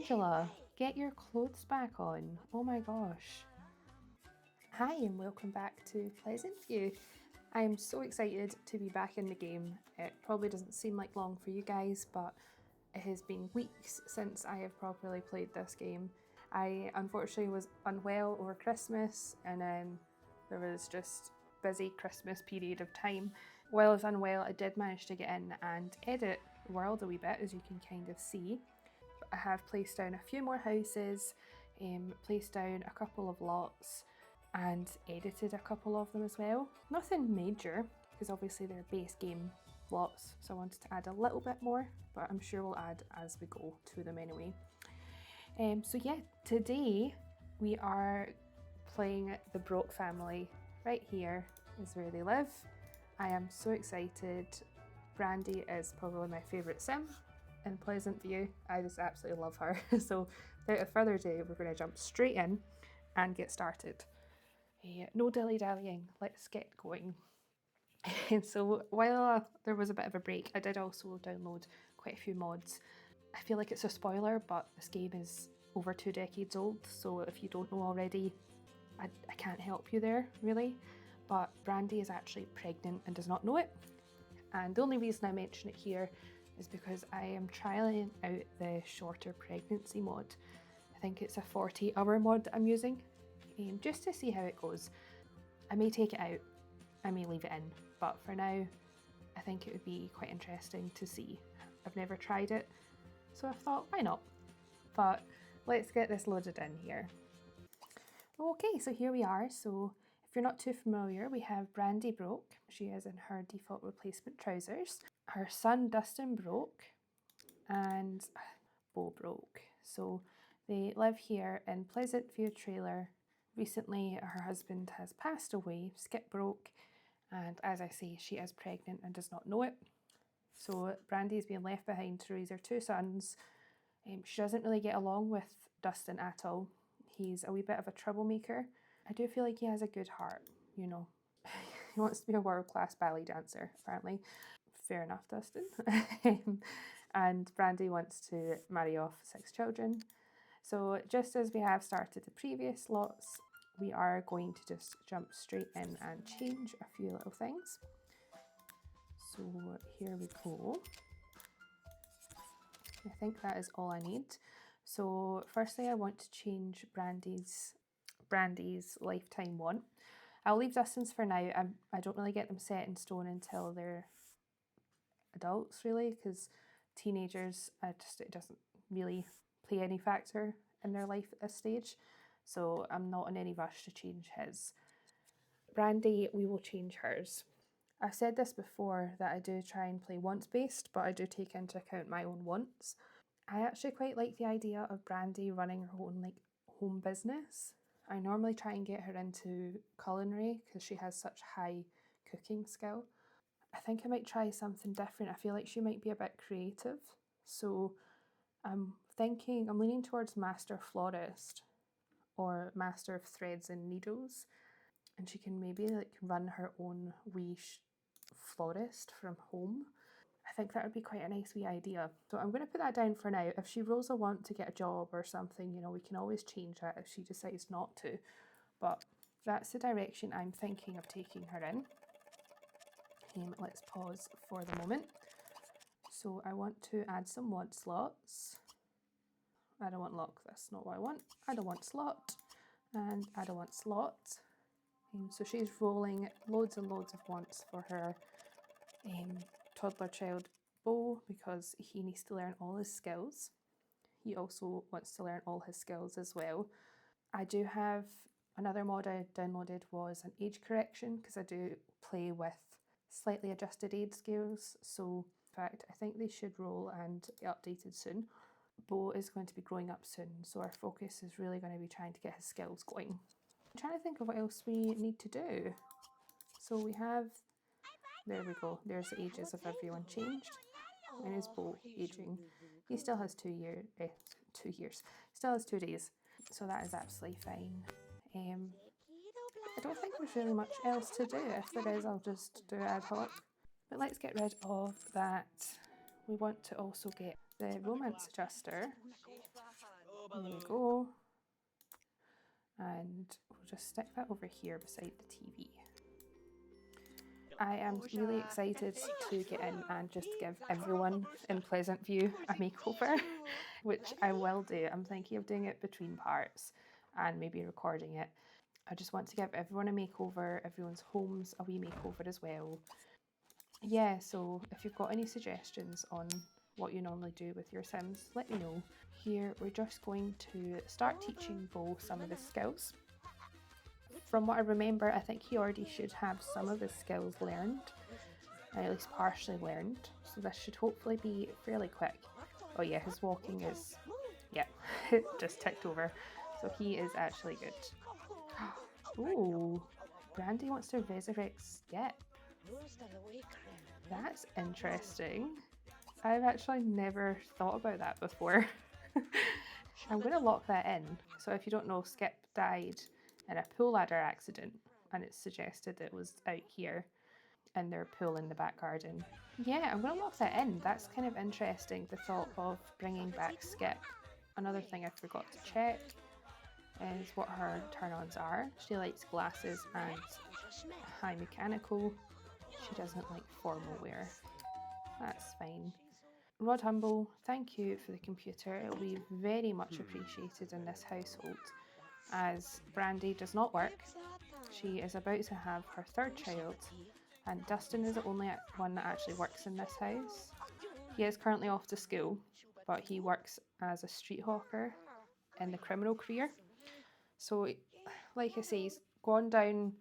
Angela, get your clothes back on. Oh my gosh. Hi and welcome back to Pleasantview. I am so excited to be back in the game. It probably doesn't seem like long for you guys, but it has been weeks since I have properly played this game. I unfortunately was unwell over Christmas and there was just busy Christmas period of time. While I was unwell, I did manage to get in and edit the world a wee bit, as you can kind of see. I have placed down a few more houses, placed down a couple of lots and edited a couple of them as well. Nothing major, because obviously they're base game lots, so I wanted to add a little bit more, but I'm sure we'll add as we go to them anyway. So yeah, today we are playing the Broke family. Right here is where they live. I am so excited. Brandy is probably my favourite sim in Pleasantview. I just absolutely love her. So without further ado, we're going to jump straight in and get started. No dilly-dallying, let's get going. So while there was a bit of a break, I did also download quite a few mods. I feel like it's a spoiler, but this game is over 2 decades old, so if you don't know already, I can't help you there, really. But Brandy is actually pregnant and does not know it. And the only reason I mention it here is because I am trialling out the shorter pregnancy mod. I think it's a 40-hour mod that I'm using, just to see how it goes. I may take it out, I may leave it in, but for now, I think it would be quite interesting to see. I've never tried it, so I thought, why not? But let's get this loaded in here. Okay, so here we are. So if you're not too familiar, we have Brandy Broke. She is in her default replacement trousers. Her son Dustin Broke and Bo Broke. So they live here in Pleasantview trailer. Recently her husband has passed away, Skip Broke, and as I say, she is pregnant and does not know it. So Brandy is being left behind to raise her 2 sons. She doesn't really get along with Dustin at all. He's a wee bit of a troublemaker. I do feel like he has a good heart, you know. He wants to be a world-class ballet dancer, apparently. Fair enough, Dustin. And Brandy wants to marry off 6 children. So just as we have started the previous lots, we are going to just jump straight in and change a few little things. So here we go. I think that is all I need. So firstly, I want to change Brandy's lifetime one. I'll leave Dustin's for now. I don't really get them set in stone until they're adults, really, because teenagers, it doesn't really play any factor in their life at this stage. So I'm not in any rush to change his. Brandy, we will change hers. I've said this before that I do try and play wants based, but I do take into account my own wants. I actually quite like the idea of Brandy running her own home business. I normally try and get her into culinary because she has such high cooking skill. I think I might try something different. I feel like she might be a bit creative. So I'm leaning towards Master Florist or Master of Threads and Needles. And she can maybe run her own wee florist from home. I think that would be quite a nice wee idea. So I'm going to put that down for now. If she rolls a want to get a job or something, you know, we can always change that if she decides not to. But that's the direction I'm thinking of taking her in. Let's pause for the moment. So I want to add some want slots. I don't want lock, that's not what I want. I don't want slot and I don't want slot. So she's rolling loads and loads of wants for her toddler child Bo because he needs to learn all his skills. He also wants to learn all his skills as well. I do have another mod I downloaded was an age correction because I do play with slightly adjusted age scales. So in fact, I think they should roll and be updated soon. Bo is going to be growing up soon, so our focus is really going to be trying to get his skills going. I'm trying to think of what else we need to do. So we have, there we go, there's the ages of everyone changed. And is Bo aging? He still has 2 years, still has 2 days. So that is absolutely fine. I don't think there's really much else to do. If there is, I'll just do ad hoc. But let's get rid of that. We want to also get the romance adjuster. There we go. And we'll just stick that over here beside the TV. I am really excited to get in and just give everyone in Pleasantview a makeover, which I will do. I'm thinking of doing it between parts and maybe recording it. I just want to give everyone a makeover, everyone's homes a wee makeover as well. Yeah, so if you've got any suggestions on what you normally do with your Sims, let me know. Here we're just going to start teaching Bo some of his skills. From what I remember, I think he already should have some of his skills learned, at least partially learned, so this should hopefully be fairly quick. Oh yeah, his walking is, yeah, just ticked over, so he is actually good. Ooh, Brandy wants to resurrect Skip. That's interesting. I've actually never thought about that before. I'm going to lock that in. So if you don't know, Skip died in a pool ladder accident, and it's suggested it was out here in their pool in the back garden. Yeah, I'm going to lock that in. That's kind of interesting, the thought of bringing back Skip. Another thing I forgot to check is what her turn-ons are. She likes glasses and high mechanical. She doesn't like formal wear. That's fine. Rod Humble, thank you for the computer. It will be very much appreciated in this household, as Brandy does not work. She is about to have her third child, and Dustin is the only one that actually works in this house. He is currently off to school, but he works as a street hawker in the criminal career. So, like I say, he's gone down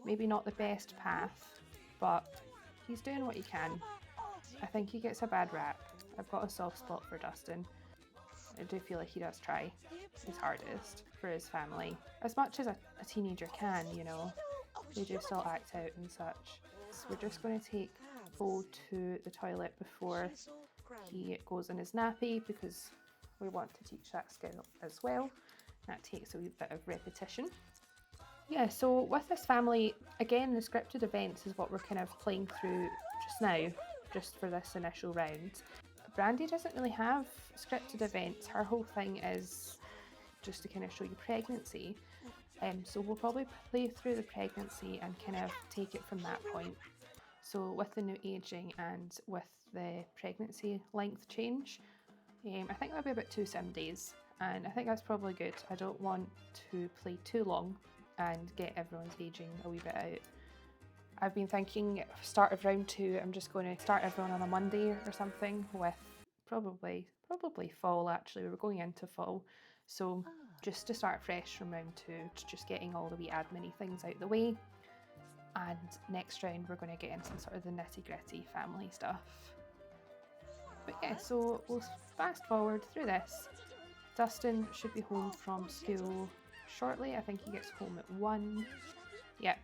maybe not the best path, but he's doing what he can. I think he gets a bad rap. I've got a soft spot for Dustin. I do feel like he does try his hardest for his family. As much as a teenager can, you know. They do still act out and such. So we're just going to take Bo to the toilet before he goes in his nappy, because we want to teach that skill as well. That takes a wee bit of repetition. Yeah, so with this family, again, the scripted events is what we're kind of playing through just now, just for this initial round. Brandy doesn't really have scripted events. Her whole thing is just to kind of show you pregnancy. So we'll probably play through the pregnancy and kind of take it from that point. So with the new aging and with the pregnancy length change, I think that'll be about 2 sim days, and I think that's probably good. I don't want to play too long and get everyone's aging a wee bit out. I've been thinking start of round 2, I'm just going to start everyone on a Monday or something, with probably fall actually. We're going into fall. So just to start fresh from round 2, just getting all the wee admin-y things out the way. And next round we're going to get into sort of the nitty-gritty family stuff. But yeah, so we'll fast forward through this. Dustin should be home from school shortly. I think he gets home at 1. Yeah.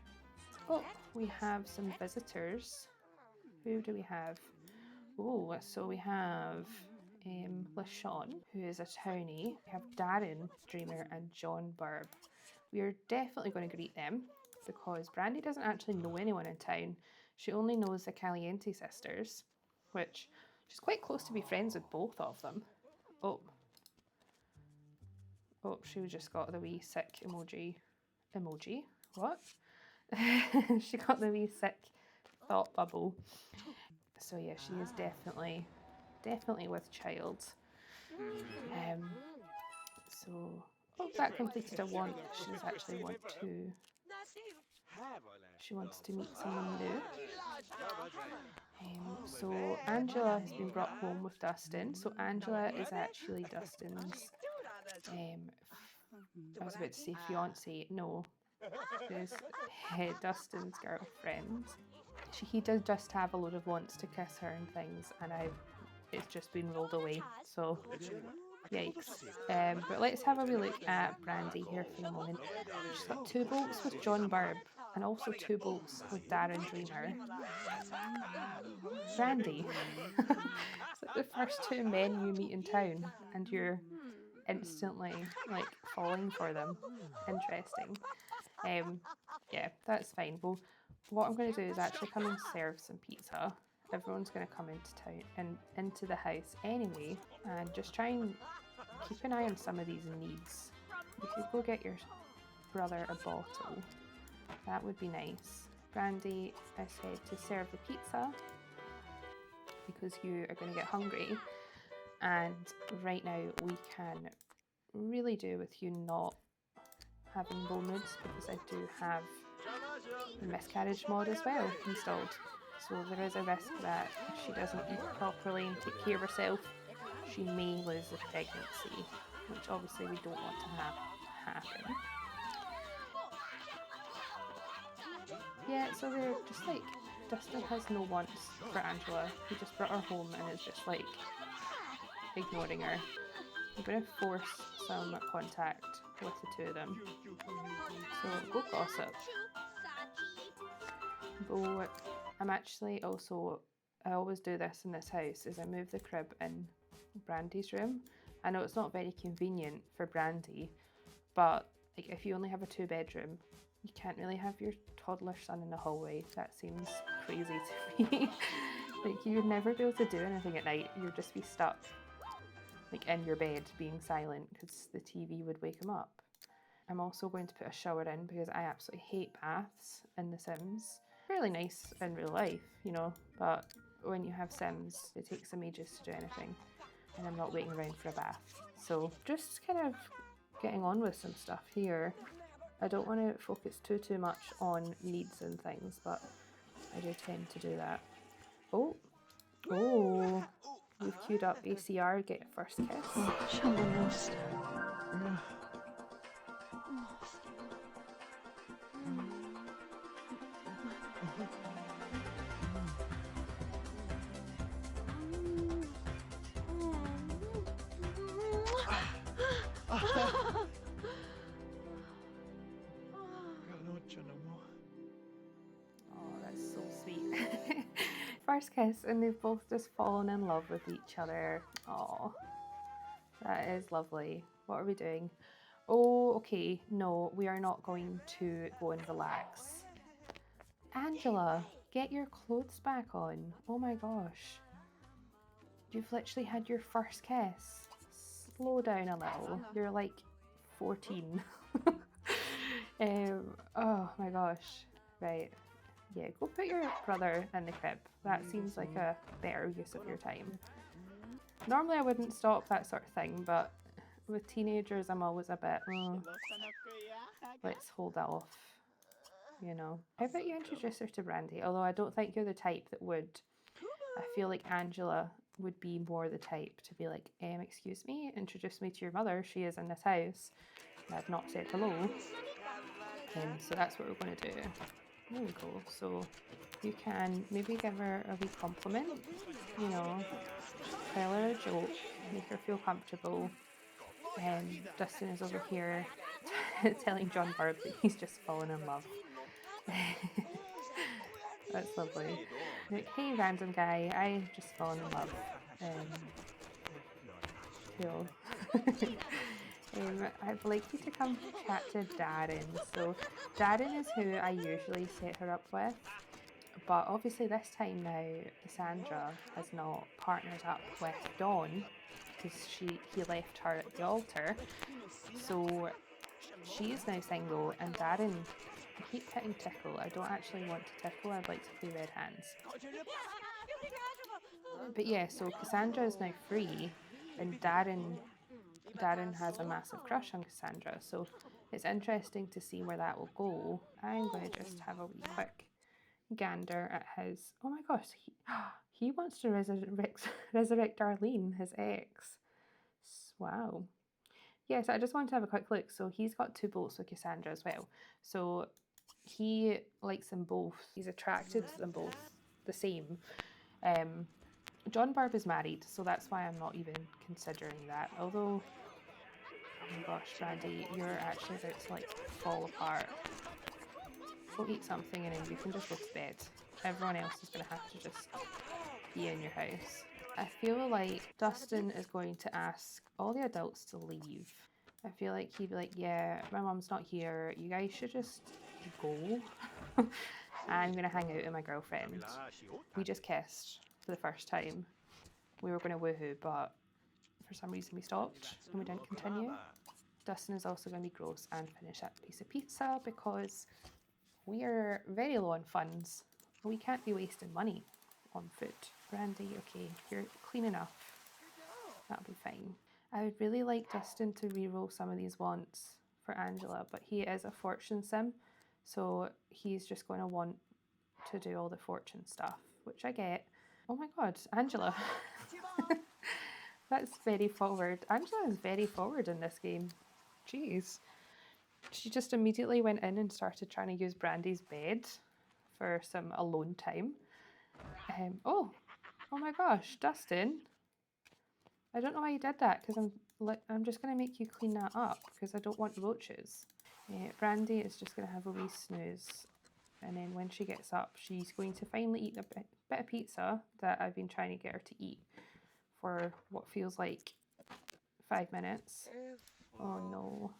Oh, we have some visitors. Who do we have? Oh, so we have LaShawn, who is a townie. We have Darren, Dreamer, and John Burb. We are definitely going to greet them, because Brandy doesn't actually know anyone in town. She only knows the Caliente sisters, which she's quite close to be friends with both of them. Oh, she just got the wee sick emoji. What? She got the wee sick thought bubble. So yeah, she is definitely with child. So that completed a want. She's actually she wants to meet someone new. So Angela has been brought home with Dustin. So Angela is actually Dustin's I was about to say fiance. No, is Dustin's girlfriend. He did just have a load of wants to kiss her and things, and it's just been rolled away. So yikes. But let's have a wee look at Brandy here for a moment. She's got 2 bolts with John Burb and also 2 bolts with Darren Dreamer. Brandy. It's like the first 2 men you meet in town and you're instantly like falling for them. Interesting. Yeah, that's fine. Well, what I'm going to do is actually come and serve some pizza. Everyone's going to come into town and into the house anyway, and just try and keep an eye on some of these needs. You could go get your brother a bottle. That would be nice. Brandy, I said to serve the pizza because you are going to get hungry. And right now we can really do with you not having loneliness because I do have the miscarriage mod as well installed. So there is a risk that if she doesn't eat properly and take care of herself, she may lose the pregnancy, which obviously we don't want to have happen. Yeah, so they're just like, Dustin has no wants for Angela. He just brought her home and is just like ignoring her. I'm going to force some contact with the two of them. So go gossip. Though I'm actually also, I always do this in this house, is I move the crib in Brandy's room. I know it's not very convenient for Brandy, but like if you only have a 2-bedroom, you can't really have your toddler son in the hallway. That seems crazy to me. Like you would never be able to do anything at night. You'd just be stuck like in your bed being silent because the TV would wake him up. I'm also going to put a shower in because I absolutely hate baths in The Sims. Really nice in real life, you know, but when you have Sims, it takes them ages to do anything and I'm not waiting around for a bath. So just kind of getting on with some stuff here. I don't want to focus too much on needs and things, but I do tend to do that. Oh, we've queued up ACR, get your first kiss. Oh, that's so sweet. First kiss and they've both just fallen in love with each other. Oh, that is lovely. What are we doing? Oh, okay. No, we are not going to go and relax. Angela, get your clothes back on. Oh my gosh. You've literally had your first kiss. Slow down a little. You're like 14. Oh my gosh. Right. Yeah, go put your brother in the crib. That seems like a better use of your time. Normally I wouldn't stop that sort of thing, but with teenagers I'm always a bit, let's hold that off, you know. How about you introduce her to Brandy? Although I don't think you're the type that would. I feel like Angela would be more the type to be like, excuse me, introduce me to your mother. She is in this house. I've not said hello. So that's what we're going to do. There we go. So you can maybe give her a wee compliment, you know, tell her a joke, make her feel comfortable. Dustin is over here telling John Barb that he's just fallen in love. That's lovely. Like, hey, random guy, I've just fallen in love. Cool. I'd like you to come chat to Darren. So Darren is who I usually set her up with, but obviously this time now Cassandra has not partnered up with Dawn because he left her at the altar, so she is now single. And Darren, I keep hitting tickle. I don't actually want to tickle. I'd like to play red hands. But yeah, so Cassandra is now free, and Darren has a massive crush on Cassandra, so it's interesting to see where that will go. I'm going to just have a wee quick gander at his. Oh my gosh, he wants to resurrect Darlene, his ex. Wow. Yes, I just want to have a quick look. So he's got 2 bolts with Cassandra as well. So he likes them both. He's attracted to them both the same. John Barb is married, so that's why I'm not even considering that. Although, oh my gosh, Brandy, you're actually about to like fall apart. Go eat something and then you can just go to bed. Everyone else is going to have to just be in your house. I feel like Dustin is going to ask all the adults to leave. I feel like he'd be like, yeah, my mum's not here. You guys should just go. I'm going to hang out with my girlfriend. We just kissed for the first time. We were going to woohoo, but for some reason we stopped and we didn't continue. Dustin is also going to be gross and finish that piece of pizza because we are very low on funds. We can't be wasting money on food. Brandy, okay, you're clean enough. That'll be fine. I would really like Dustin to re-roll some of these wants for Angela, but he is a fortune sim, so he's just going to want to do all the fortune stuff, which I get. Oh my god, Angela. That's very forward. Angela is very forward in this game. Jeez. She just immediately went in and started trying to use Brandy's bed for some alone time. Oh my gosh, Dustin. I don't know why you did that because I'm just going to make you clean that up because I don't want roaches. Brandy is just going to have a wee snooze, and then when she gets up she's going to finally eat a bit of pizza that I've been trying to get her to eat for what feels like 5 minutes. Oh no.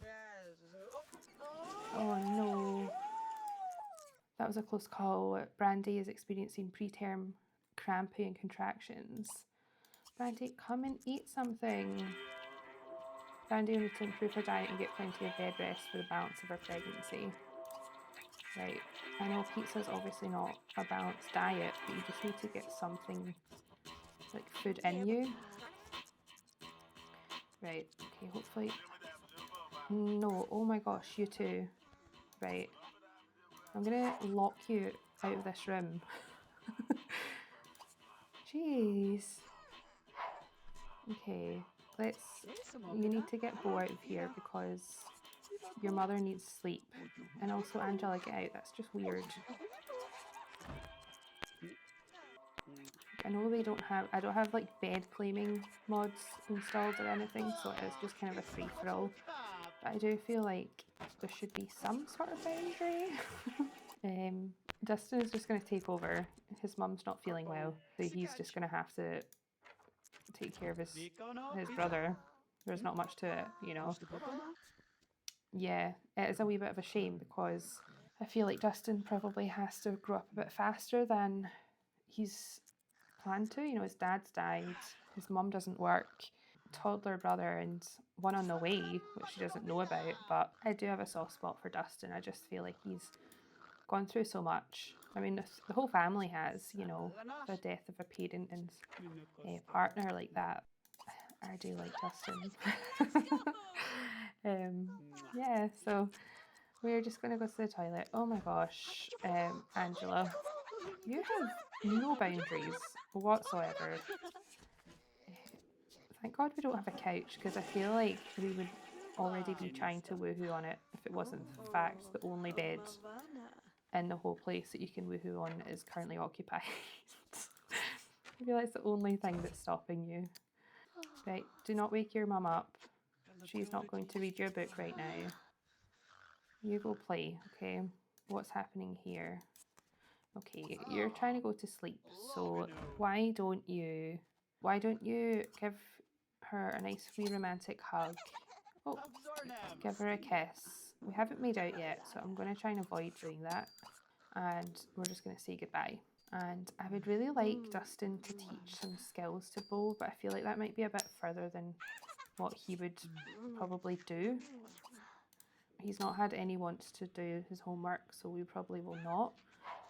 Oh no. That was a close call. Brandy is experiencing preterm cramping and contractions. Brandy, come and eat something. Brandy needs to improve her diet and get plenty of bed rest for the balance of her pregnancy. Right, I know pizza's obviously not a balanced diet, but you just need to get something like food in you. Right, okay, hopefully. No, oh my gosh, you too. Right, I'm gonna lock you out of this room. Jeez. Okay, you need to get Bo out of here because your mother needs sleep. And also, Angela, get out, that's just weird. I know I don't have like bed claiming mods installed or anything, so it is just kind of a free-for-all. But I do feel like there should be some sort of boundary. Dustin is just going to take over. His mum's not feeling well, so he's just going to have to take care of his brother. There's not much to it, you know. Yeah, it is a wee bit of a shame because I feel like Dustin probably has to grow up a bit faster than he's planned to. You know, his dad's died, his mum doesn't work, toddler brother, and one on the way, which she doesn't know about. But I do have a soft spot for Dustin. I just feel like he's gone through so much. I mean, the whole family has, you know, the death of a parent and a partner like that. I do like Dustin. Yeah, so we're just going to go to the toilet. Oh my gosh, Angela, you have no boundaries whatsoever. Thank God we don't have a couch because I feel like we would already be trying to woohoo on it if it wasn't the fact the only bed in the whole place that you can woohoo on is currently occupied. I feel like it's the only thing that's stopping you. Right, do not wake your mum up. She's not going to read your book right now. You go play, okay? What's happening here? Okay, you're trying to go to sleep, so why don't you give her a nice wee romantic hug? Oh, give her a kiss. We haven't made out yet, so I'm going to try and avoid doing that. And we're just going to say goodbye. And I would really like Dustin to teach some skills to Bo, but I feel like that might be a bit further than what he would probably do. He's not had any wants to do his homework, so we probably will not.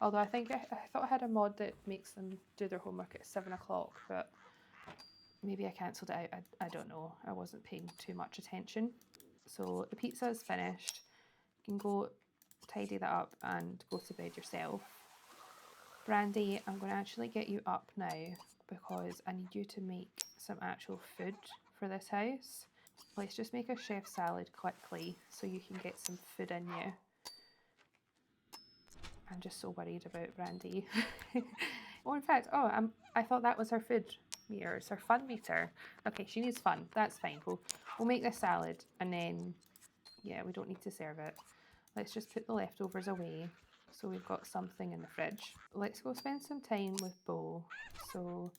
Although I thought I had a mod that makes them do their homework at 7 o'clock, but maybe I cancelled it out. I don't know. I wasn't paying too much attention. So the pizza is finished. You can go tidy that up and go to bed yourself. Brandy, I'm going to actually get you up now because I need you to make some actual food for this house. Let's just make a chef salad quickly so you can get some food in you. I'm just so worried about Brandy. Oh, in fact, I thought that was her food meter. It's her fun meter. Okay, she needs fun. That's fine. We'll make this salad and then, yeah, we don't need to serve it. Let's just put the leftovers away so we've got something in the fridge. Let's go spend some time with Bo. So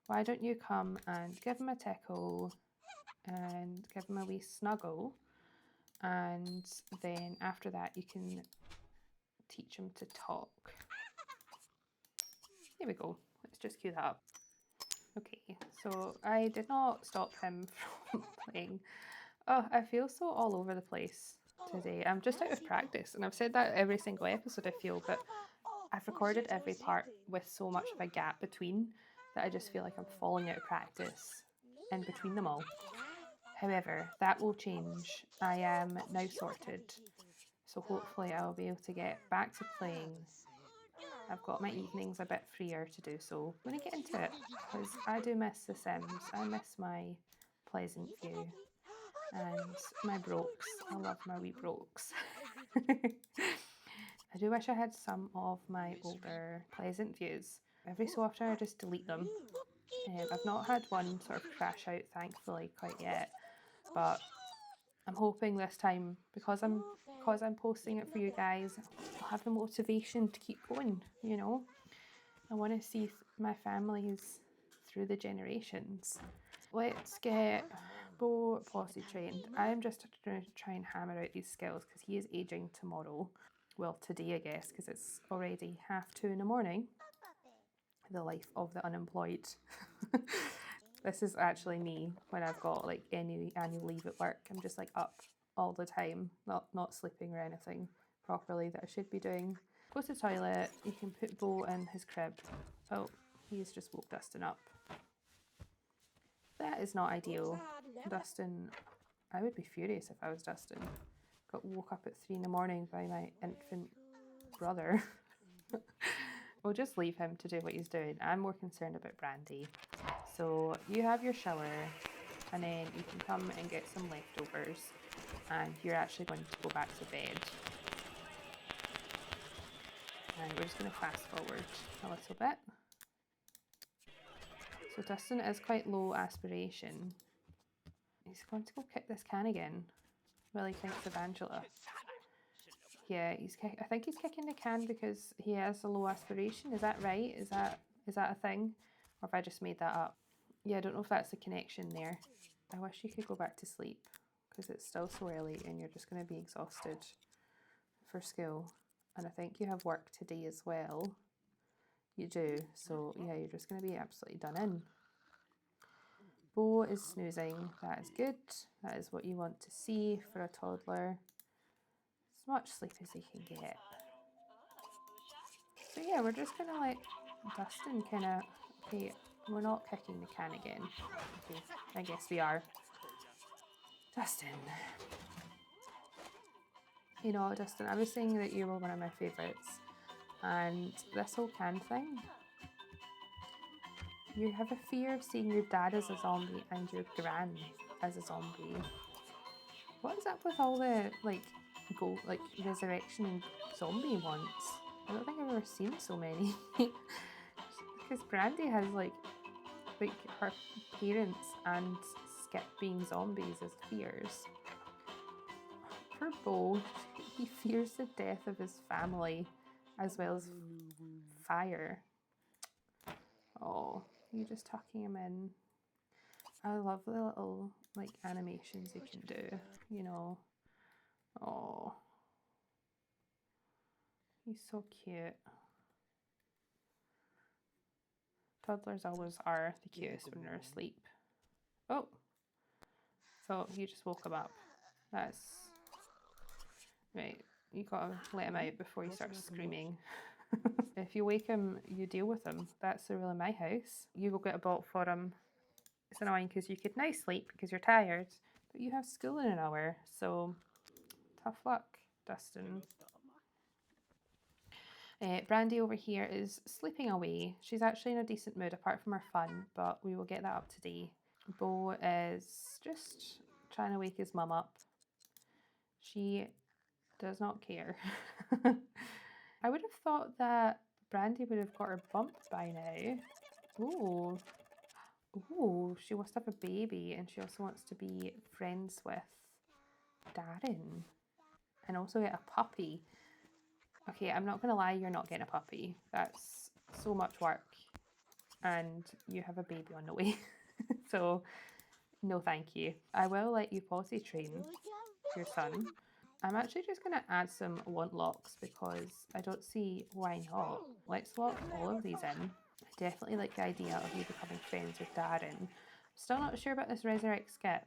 why don't you come and give him a tickle and give him a wee snuggle, and then after that you can teach him to talk. There we go. Let's just cue that up. Okay, so I did not stop him from playing. Oh, I feel so all over the place today. I'm just out of practice, and I've said that every single episode, I feel, but I've recorded every part with so much of a gap between that I just feel like I'm falling out of practice in between them all. However, that will change. I am now sorted, so hopefully I'll be able to get back to playing. I've got my evenings a bit freer to do so. I'm going to get into it because I do miss The Sims. I miss my Pleasantview and my brokes. I love my wee brokes. I do wish I had some of my older Pleasantviews. Every so often I just delete them. I've not had one sort of crash out, thankfully, quite yet, but I'm hoping this time, because I'm posting it for you guys, I'll have the motivation to keep going, you know? I want to see my families through the generations. Let's get Bo potty trained. I'm just going to try and hammer out these skills because he is aging tomorrow. Well, today, I guess, because it's already 2:30 in the morning. The life of the unemployed. This is actually me when I've got like any annual leave at work. I'm just like up all the time, not sleeping or anything properly that I should be doing. Go to the toilet. You can put Bo in his crib. Oh, he's just woke Dustin up. That is not ideal. Dustin, I would be furious if I was Dustin. Got woke up at 3 in the morning by my infant brother. We'll just leave him to do what he's doing. I'm more concerned about Brandy. So you have your shower and then you can come and get some leftovers and you're actually going to go back to bed. And we're just going to fast forward a little bit. So Dustin is quite low aspiration. He's going to go kick this can again. Well, he thinks of Angela. Yeah, I think he's kicking the can because he has a low aspiration. Is that right? Is that a thing? Or have I just made that up? Yeah, I don't know if that's the connection there. I wish you could go back to sleep because it's still so early and you're just going to be exhausted for school. And I think you have work today as well. You do. So yeah, you're just going to be absolutely done in. Bo is snoozing. That is good. That is what you want to see for a toddler. As much sleep as he can get. So yeah, we're just going to let Dustin kind of... Okay, we're not kicking the can again. Okay, I guess we are. Dustin. You know, Dustin, I was saying that you were one of my favourites. And this whole can thing, you have a fear of seeing your dad as a zombie and your gran as a zombie. What is up with all the resurrection and zombie ones? I don't think I've ever seen so many. Because Brandy has like her parents and Skip being zombies as fears. Poor Bo, he fears the death of his family as well as fire. Oh, you're just tucking him in. I love the little like animations you can do, you know. Oh, he's so cute. Toddlers always are the cutest when they're asleep. Oh, so you just woke him up. That's right. You gotta let him out before he starts screaming. If you wake him, you deal with him. That's the rule in my house. You go get a bottle for him. It's annoying because you could now sleep because you're tired, but you have school in an hour, so tough luck, Dustin. Brandy over here is sleeping away. She's actually in a decent mood apart from her fun, but we will get that up today. Bo is just trying to wake his mum up. She does not care. I would have thought that Brandy would have got her bump by now. Ooh. Ooh, she wants to have a baby and she also wants to be friends with Darren and also get a puppy. Okay, I'm not going to lie, you're not getting a puppy. That's so much work and you have a baby on the way. So, no thank you. I will let you potty train your son. I'm actually just going to add some want locks because I don't see why not. Let's lock all of these in. I definitely like the idea of you becoming friends with Darren. Still not sure about this resurrect skip.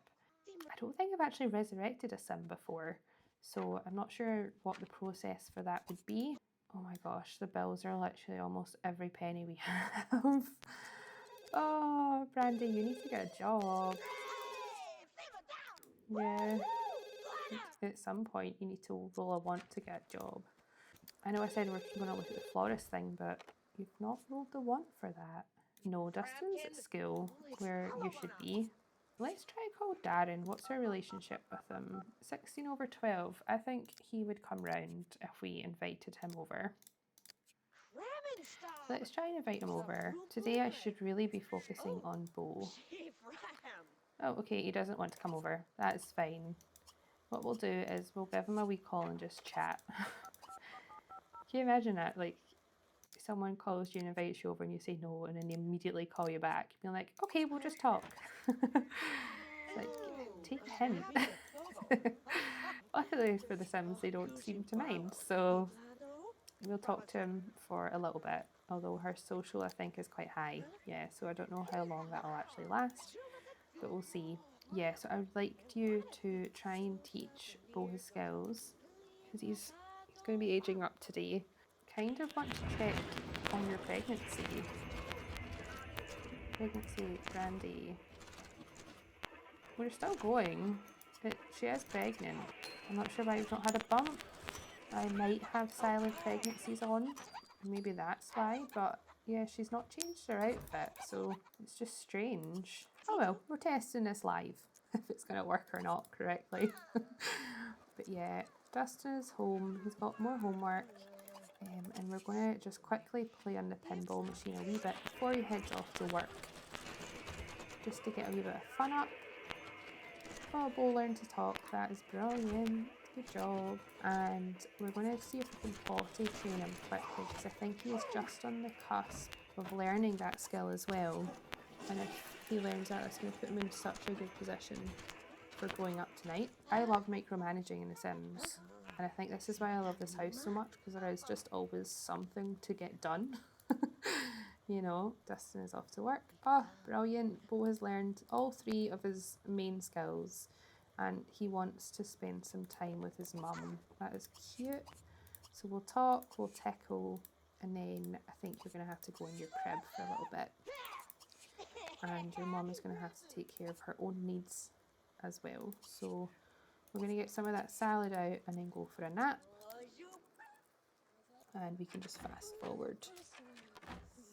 I don't think I've actually resurrected a sim before, so I'm not sure what the process for that would be. Oh my gosh, the bills are literally almost every penny we have. Oh, Brandy, you need to get a job. Yeah, at some point you need to roll a want to get a job. I know I said we're going to look at the florist thing, but you've not rolled the want for that. No, Dustin's at school, where you should be. Let's try call Darren. What's our relationship with him? 16 over 12. I think he would come round if we invited him over. Let's try and invite him over. Today I should really be focusing on Bo. Oh, okay, he doesn't want to come over. That's fine. What we'll do is we'll give him a wee call and just chat. Can you imagine that? Like, someone calls you and invites you over and you say no, and then they immediately call you back. You're like, okay, we'll just talk. It's like, take a hint. Luckily for the Sims, they don't seem to mind, so we'll talk to him for a little bit, although her social, I think, is quite high. Yeah, so I don't know how long that'll actually last, but we'll see. Yeah, so I would like you to try and teach Bo his skills, because he's going to be aging up today. Kind of want to check on your pregnancy. Pregnancy, Brandy. We're still going. She is pregnant. I'm not sure why we've not had a bump. I might have silent pregnancies on. Maybe that's why, but yeah, she's not changed her outfit, so it's just strange. Oh well, we're testing this live, if it's going to work or not correctly. But yeah, Dustin is home. He's got more homework. And we're going to just quickly play on the pinball machine a wee bit before he heads off to work. Just to get a wee bit of fun up. Oh, Bo learned to talk. That is brilliant. Good job. And we're going to see if we can potty train him quickly, because I think he is just on the cusp of learning that skill as well. And if he learns that, it's going to put him in such a good position for growing up tonight. I love micromanaging in The Sims. And I think this is why I love this house so much, because there is just always something to get done. You know, Dustin is off to work. Oh, brilliant. Bo has learned all 3 of his main skills and he wants to spend some time with his mum. That is cute. So we'll talk, we'll tickle, and then I think you're going to have to go in your crib for a little bit. And your mum is going to have to take care of her own needs as well. So we're going to get some of that salad out and then go for a nap. And we can just fast forward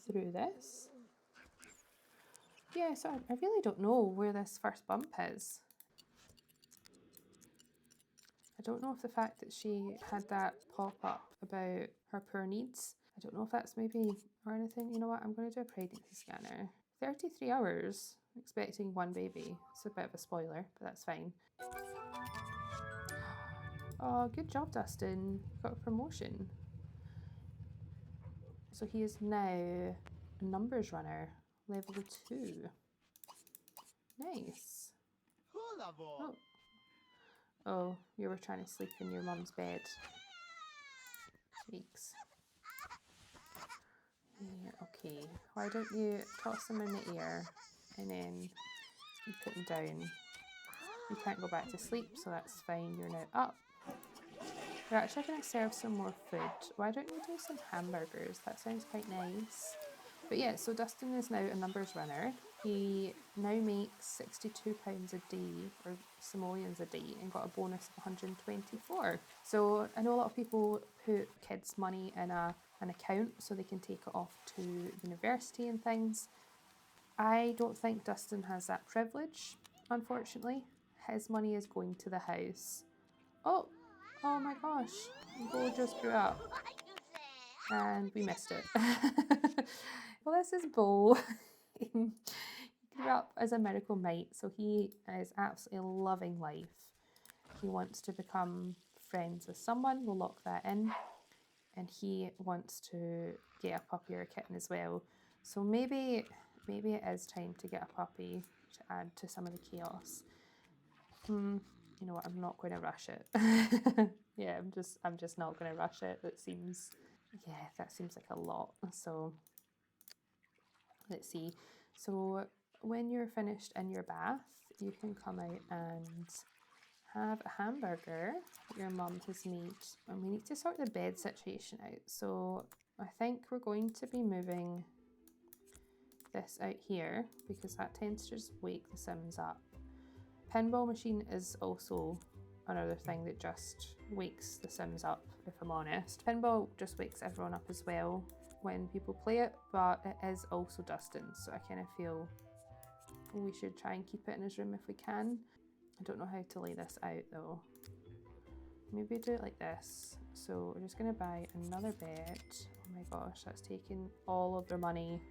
through this. Yeah, so I really don't know where this first bump is. I don't know if the fact that she had that pop up about her poor needs, I don't know if that's maybe or anything. You know what, I'm going to do a pregnancy scanner. 33 hours, expecting 1 baby. It's a bit of a spoiler, but that's fine. Oh, good job, Dustin. You got a promotion. So he is now a numbers runner, level 2. Nice. Oh. Oh, you were trying to sleep in your mum's bed. Cheeks. Yeah, okay. Why don't you toss him in the air and then you put him down. You can't go back to sleep, so that's fine. You're now up. We're actually going to serve some more food. Why don't you do some hamburgers? That sounds quite nice. But yeah, so Dustin is now a numbers runner. He now makes £62 a day, or simoleons a day, and got a bonus of 124. So I know a lot of people put kids' money in an account so they can take it off to university and things. I don't think Dustin has that privilege, unfortunately. His money is going to the house. Oh my gosh, Bo just grew up. And we missed it. Well, this is Bo. He grew up as a miracle mite, so he is absolutely loving life. He wants to become friends with someone. We'll lock that in. And he wants to get a puppy or a kitten as well. So maybe it is time to get a puppy to add to some of the chaos. You know what? I'm not going to rush it. Yeah, I'm just not going to rush it. That seems like a lot. So Let's see. So when you're finished in your bath, you can come out and have a hamburger that your mum has made. And we need to sort the bed situation out. So I think we're going to be moving this out here because that tends to just wake the Sims up. Pinball machine is also another thing that just wakes the Sims up, if I'm honest. Pinball just wakes everyone up as well when people play it, but it is also Dustin, so I kind of feel we should try and keep it in his room if we can. I don't know how to lay this out though. Maybe do it like this. So we're just gonna buy another bed. Oh my gosh, that's taking all of their money.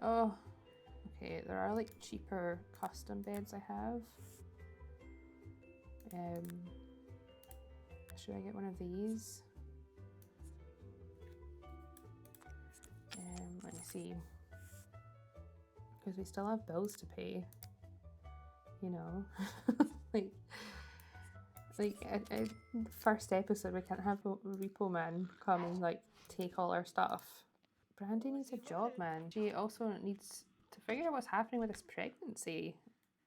Oh, okay, there are like cheaper custom beds I have. Should I get one of these? Let me see. Because we still have bills to pay, you know. like the first episode, we can't have a repo man come and like take all our stuff. Brandy needs a job, man. She also needs to figure out what's happening with this pregnancy.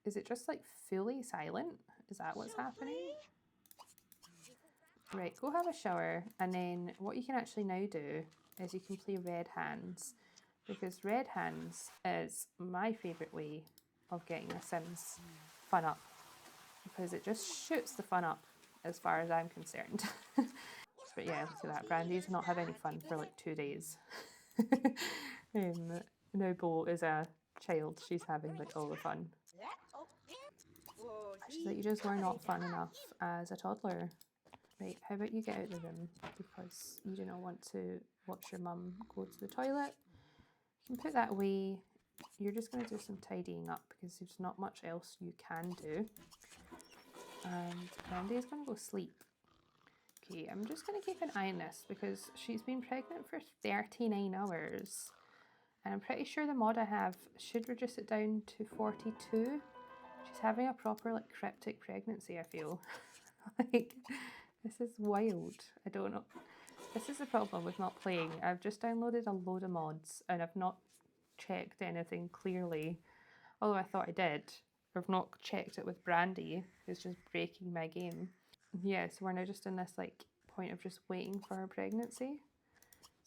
Is it just like fully silent? Is that what's happening? Right, go have a shower, and then what you can actually now do is you can play Red Hands, because Red Hands is my favourite way of getting the Sims fun up, because it just shoots the fun up as far as I'm concerned. But yeah, look at that, Brandy's not had any fun for like 2 days. Now Bo is a child, she's having like all the fun. She's like, you just were not fun enough as a toddler. Right, how about you get out of the room because you do not want to watch your mum go to the toilet. You can put that away. You're just going to do some tidying up because there's not much else you can do. And Brandy is going to go sleep. Okay, I'm just going to keep an eye on this because she's been pregnant for 39 hours. And I'm pretty sure the mod I have should reduce it down to 42. She's having a proper like cryptic pregnancy, I feel. Like, this is wild. I don't know. This is the problem with not playing. I've just downloaded a load of mods and I've not checked anything clearly. Although I thought I did. I've not checked it with Brandy, who's just breaking my game. Yeah, so we're now just in this like point of just waiting for her pregnancy.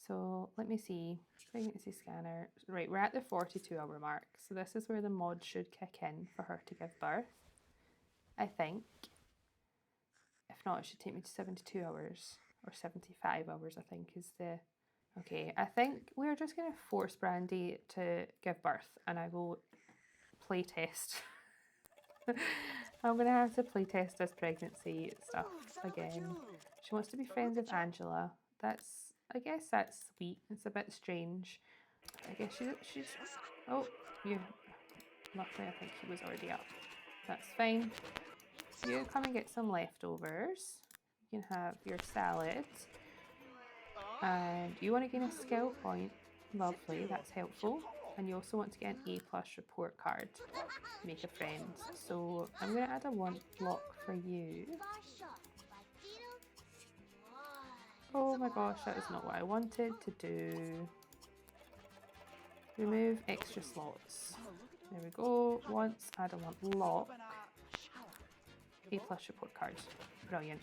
So let me see. Pregnancy scanner. Right, we're at the 42-hour mark. So this is where the mod should kick in for her to give birth. I think. If not, it should take me to 72 hours or 75 hours, I think is the... Okay, I think we're just going to force Brandy to give birth and I will play test. I'm going to have to play test this pregnancy stuff again. She wants to be friends with Angela. I guess that's sweet. It's a bit strange. I guess she's... Oh, you... Luckily, I think he was already up. That's fine. You come and get some leftovers. You can have your salad. And you want to gain a skill point. Lovely, that's helpful. And you also want to get an A+ report card. Make a friend. So I'm going to add a want block for you. Oh my gosh, that is not what I wanted to do. Remove extra slots. There we go. Once, add a want lock. A+ report card. Brilliant.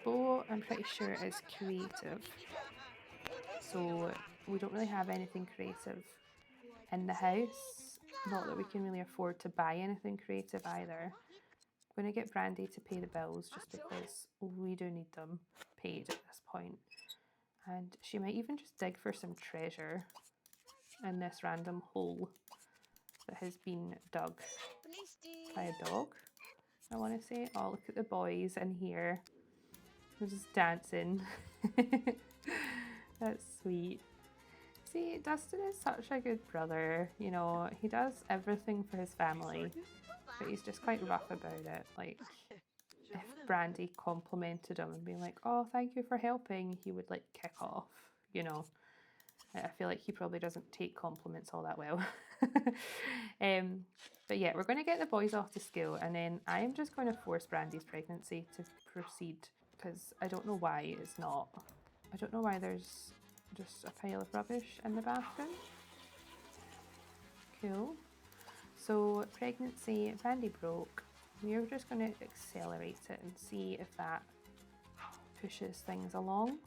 Bo, I'm pretty sure, is creative. So we don't really have anything creative in the house. Not that we can really afford to buy anything creative either. I'm going to get Brandy to pay the bills just because we do need them paid at this point. And she might even just dig for some treasure in this random hole that has been dug by a dog, I want to say. Oh, look at the boys in here. They're just dancing. That's sweet. See, Dustin is such a good brother, you know, he does everything for his family, but he's just quite rough about it. Like, if Brandy complimented him and being like, oh, thank you for helping, he would like kick off, you know. I feel like he probably doesn't take compliments all that well. But yeah, we're going to get the boys off to school and then I'm just going to force Brandy's pregnancy to proceed because I don't know why it's not. I don't know why there's just a pile of rubbish in the bathroom. Cool. So pregnancy, Brandy broke. We're just going to accelerate it and see if that pushes things along.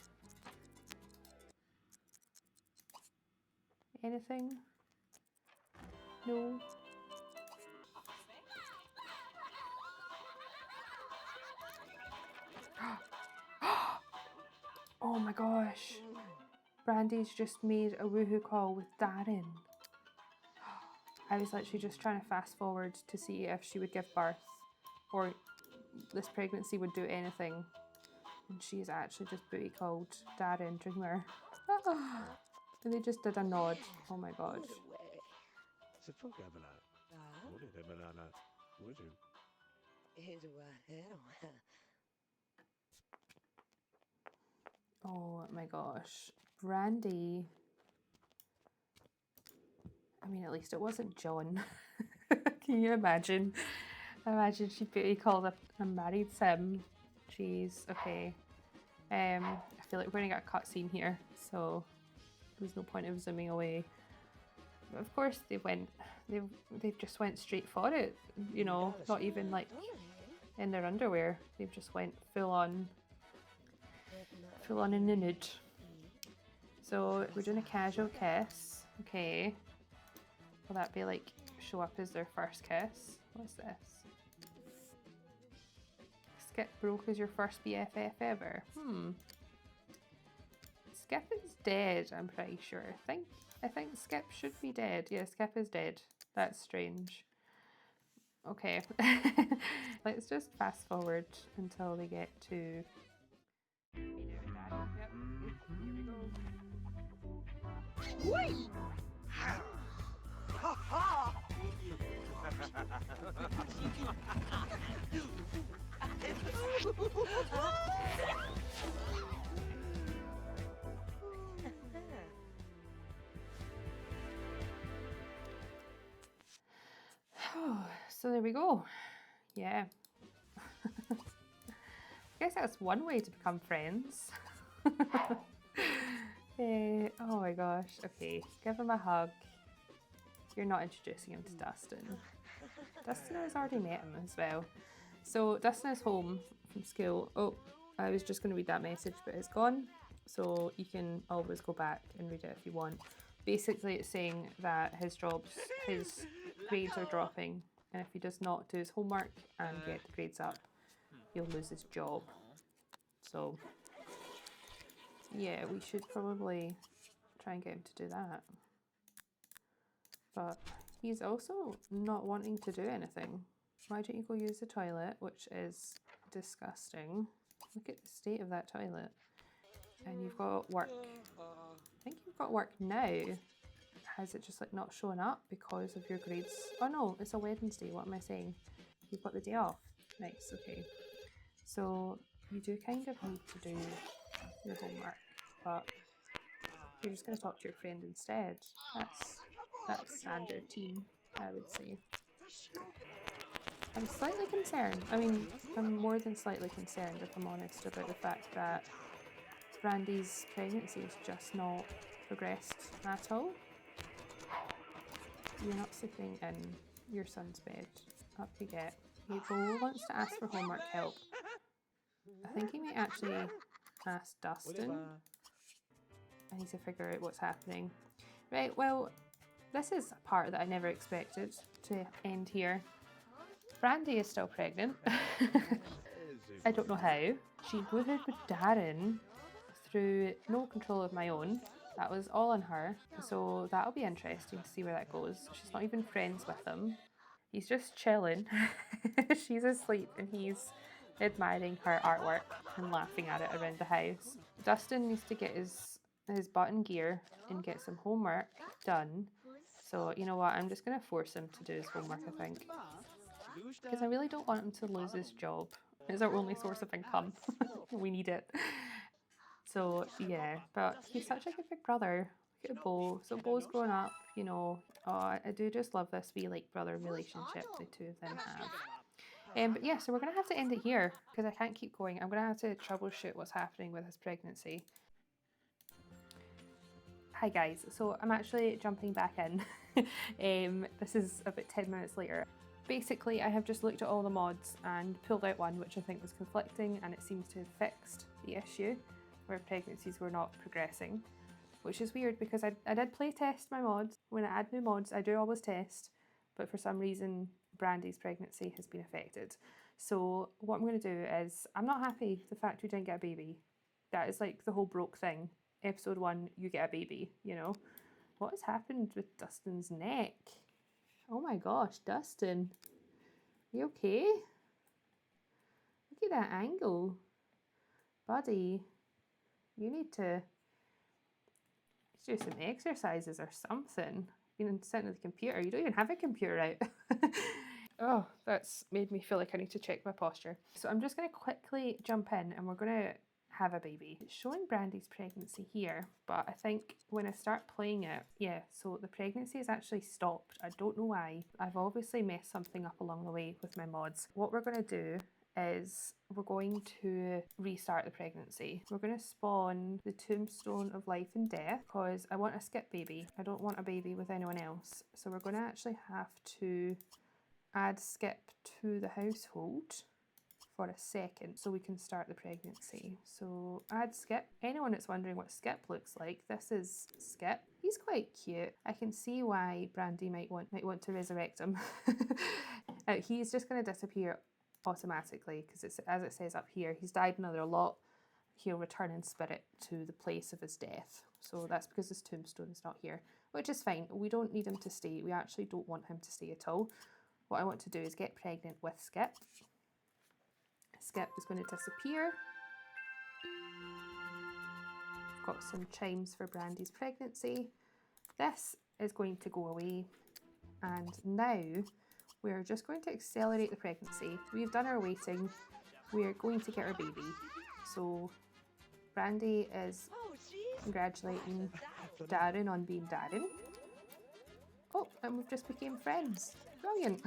Anything? No? Oh my gosh. Brandy's just made a woohoo call with Darren. I was literally just trying to fast forward to see if she would give birth or this pregnancy would do anything. And she's actually just booty called Darren Dreamer. And they just did a nod. Oh my gosh. Oh my gosh. Brandy. I mean, at least it wasn't John. Can you imagine? Imagine she booty called a married sim. Jeez, okay. I feel like we're gonna get a cutscene here, so there's no point of zooming away. But of course they've just went straight for it, you know, not even like in their underwear. They've just went full on in the nude. So we're doing a casual kiss. Okay. Will that be like show up as their first kiss? What's this? Skip broke as your first BFF ever. Skip is dead, I'm pretty sure. I think Skip should be dead. Yeah, Skip is dead. That's strange. Okay. Let's just fast forward until they get to Yep. Here we go. Whee! So there we go. Yeah. I guess that's one way to become friends. Oh my gosh. Okay, give him a hug. You're not introducing him to Dustin. Dustin has already met him as well. So Dustin is home from school. Oh, I was just going to read that message, but it's gone. So you can always go back and read it if you want. Basically, it's saying that his grades are dropping, and if he does not do his homework and get the grades up, he'll lose his job. So yeah, we should probably try and get him to do that. But he's also not wanting to do anything. Why don't you go use the toilet, which is disgusting. Look at the state of that toilet. And you've got work. I think you've got work now. Has it just like not shown up because of your grades? Oh no, it's a Wednesday. What am I saying? You've got the day off. Nice, okay. So you do kind of need to do your homework, but you're just going to talk to your friend instead. That's standard team, I would say. I'm slightly concerned. I mean, I'm more than slightly concerned, if I'm honest, about the fact that Brandy's pregnancy has just not progressed at all. You're not sleeping in your son's bed. Up you get. Abel wants to ask for homework help. I think he might actually ask Dustin. I need to figure out what's happening. Right, well, this is a part that I never expected to end here. Brandy is still pregnant. I don't know how. She woohooed with Darren through no control of my own. That was all on her. So that'll be interesting to see where that goes. She's not even friends with him. He's just chilling. She's asleep and he's admiring her artwork and laughing at it around the house. Dustin needs to get his butt in gear and get some homework done. So you know what, I'm just going to force him to do his homework, I think. Because I really don't want him to lose his job. It's our only source of income. We need it. So yeah, but he's such a good big brother. Look at Bo. So Bo's growing up, you know. Oh, I do just love this wee like brother relationship the two of them have. But yeah, so we're going to have to end it here because I can't keep going. I'm going to have to troubleshoot what's happening with his pregnancy. Hi guys, so I'm actually jumping back in This is about 10 minutes later. Basically, I have just looked at all the mods and pulled out one which I think was conflicting, and it seems to have fixed the issue where pregnancies were not progressing, which is weird because I did play test my mods. When I add new mods, I do always test, but for some reason Brandy's pregnancy has been affected. So what I'm going to do is, I'm not happy the fact we didn't get a baby. That is like the whole broke thing. Episode 1, you get a baby, you know. What has happened with Dustin's neck? Oh my gosh, Dustin. You okay? Look at that angle. Buddy, you need to do some exercises or something. You've been sitting at the computer. You don't even have a computer out. Oh, that's made me feel like I need to check my posture. So I'm just going to quickly jump in and we're going to have a baby. It's showing Brandy's pregnancy here, but I think when I start playing it, yeah, so the pregnancy has actually stopped. I don't know why. I've obviously messed something up along the way with my mods. What we're going to do is we're going to restart the pregnancy. We're going to spawn the tombstone of life and death because I want a skip baby. I don't want a baby with anyone else. So we're going to actually have to add skip to the household for a second so we can start the pregnancy. So add Skip. Anyone that's wondering what Skip looks like, this is Skip. He's quite cute. I can see why Brandy might want to resurrect him. He's just going to disappear automatically because it's, as it says up here, he's died another lot. He'll return in spirit to the place of his death. So that's because his tombstone is not here, which is fine. We don't need him to stay. We actually don't want him to stay at all. What I want to do is get pregnant with Skip. Skip is going to disappear. I've got some chimes for Brandy's pregnancy. This is going to go away. And now we're just going to accelerate the pregnancy. We've done our waiting. We're going to get our baby. So Brandy is congratulating Darren on being Darren. Oh, and we've just became friends. Brilliant.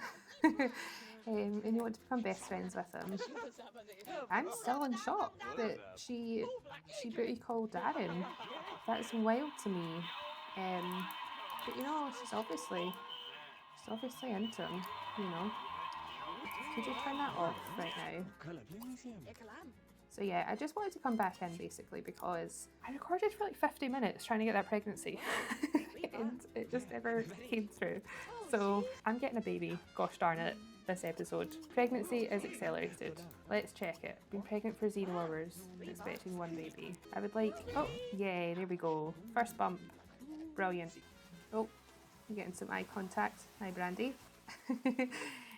And you want to become best friends with him. I'm still in shock that she booty called Darren. That's wild to me. But you know, she's obviously into him, you know. Could you turn that off right now? So yeah, I just wanted to come back in basically because I recorded for like 50 minutes trying to get that pregnancy and it just never came through. So I'm getting a baby, gosh darn it, this episode. Pregnancy is accelerated. Let's check it. Been pregnant for 0 hours, expecting 1 baby. I would like, oh yay, there we go. First bump, brilliant. Oh, I'm getting some eye contact. Hi Brandy.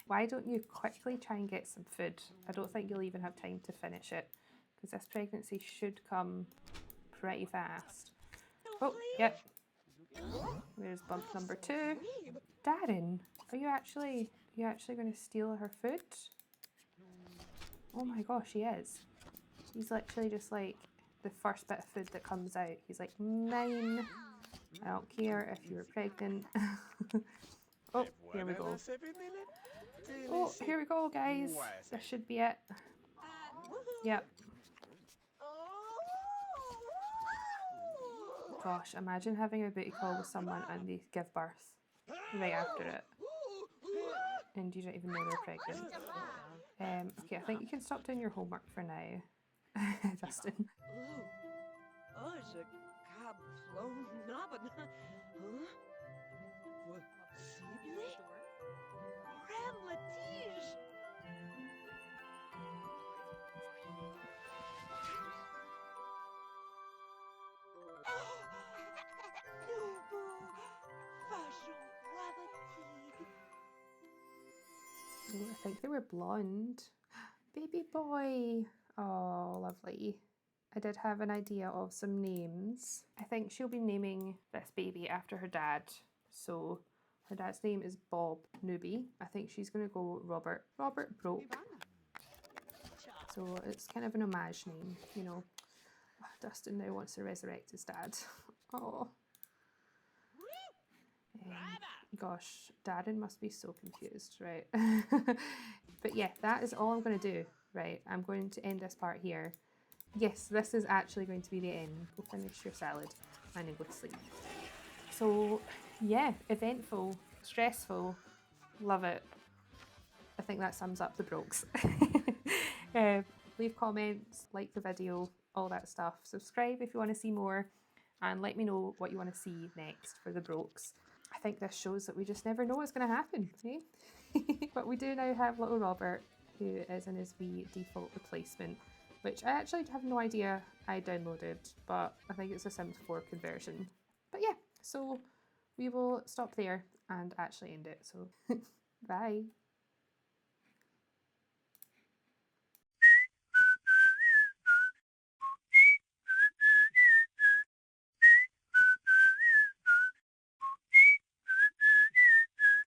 Why don't you quickly try and get some food? I don't think you'll even have time to finish it because this pregnancy should come pretty fast. Oh, yep. There's bump number 2. Darren, are you actually going to steal her food? Oh my gosh, he is. He's literally just like the first bit of food that comes out. He's like, mine. I don't care if you're pregnant. Oh, here we go. Oh, here we go, guys. This should be it. Yep. Gosh, imagine having a booty call with someone and they give birth right after it. And you don't even know they're pregnant. Okay, I think you can stop doing your homework for now, Dustin. I think they were blonde. Baby boy. Oh, lovely. I did have an idea of some names. I think she'll be naming this baby after her dad. So her dad's name is Bob Newby. I think she's going to go Robert. Robert Broke. So it's kind of an homage name, you know. Dustin now wants to resurrect his dad. Oh. Gosh, Darren must be so confused, right? But yeah, that is all I'm going to do, right? I'm going to end this part here. Yes, this is actually going to be the end. Go finish your salad and then go to sleep. So Yeah, eventful, stressful, love it. I think that sums up the Brokes. Leave comments, like the video, all that stuff. Subscribe if you want to see more, and let me know what you want to see next for the Brokes. I think this shows that we just never know what's going to happen, eh? But we do now have little Robert, who is in his wee default replacement, which I actually have no idea I downloaded, but I think it's a Sims 4 conversion. But yeah, so we will stop there and actually end it. So bye.